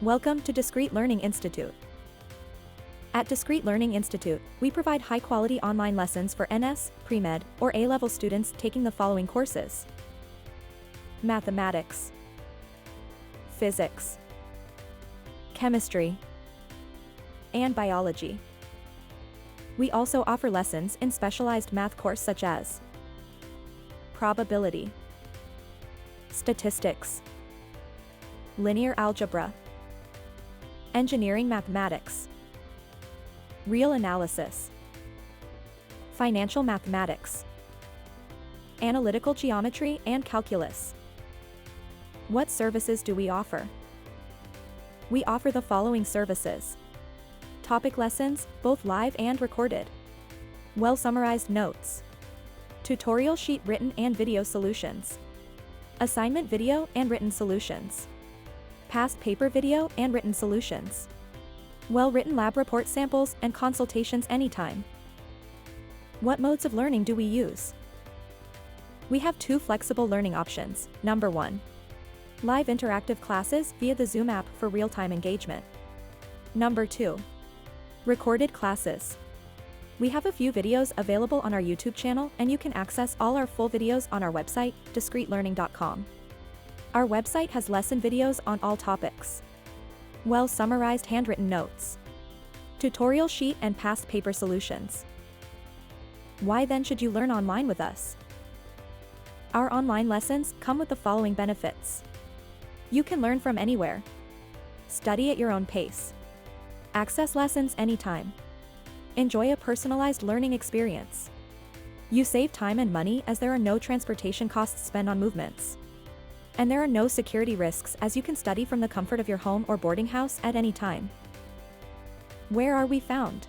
Welcome to Discrete Learning Institute. At Discrete Learning Institute, we provide high-quality online lessons for NS, pre-med, or A-level students taking the following courses: Mathematics, Physics, Chemistry, and Biology. We also offer lessons in specialized math courses such as Probability, Statistics, Linear Algebra, Engineering Mathematics, Real Analysis, Financial Mathematics, Analytical Geometry and Calculus. What services do we offer? We offer the following services: topic lessons, both live and recorded, well-summarized notes, tutorial sheet written and video solutions, assignment video and written solutions, past paper video and written solutions, well-written lab report samples and consultations anytime. What modes of learning do we use? We have two flexible learning options. Number 1. Live interactive classes via the Zoom app for real-time engagement. Number 2. Recorded classes. We have a few videos available on our YouTube channel, and you can access all our full videos on our website, discretelearning.com. Our website has lesson videos on all topics, well-summarized handwritten notes, tutorial sheet and past paper solutions. Why then should you learn online with us? Our online lessons come with the following benefits: you can learn from anywhere, study at your own pace, access lessons anytime, enjoy a personalized learning experience. You save time and money as there are no transportation costs spent on movements. And there are no security risks as you can study from the comfort of your home or boarding house at any time. Where are we found?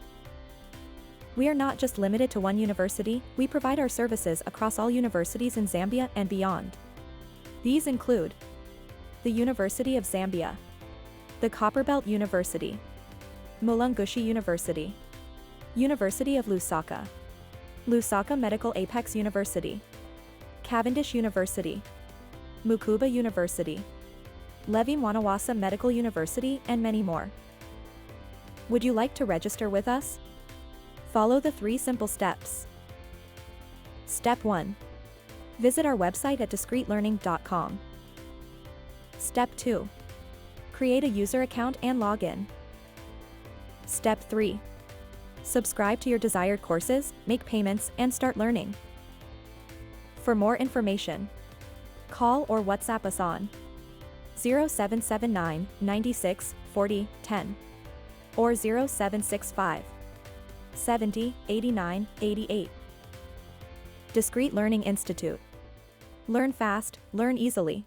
We are not just limited to one university, we provide our services across all universities in Zambia and beyond. These include the University of Zambia, the Copperbelt University, Mulungushi University, University of Lusaka, Lusaka Medical Apex University, Cavendish University, Mukuba University, Levi Mwanawasa Medical University, and many more. Would you like to register with us? Follow the 3 simple steps. Step 1. Visit our website at discretelearning.com. Step 2. Create a user account and log in. Step 3. Subscribe to your desired courses, make payments, and start learning. For more information, call or WhatsApp us on 0779 96 40 10 or 0765 70 89 88. Discrete Learning Institute. Learn fast, learn easily.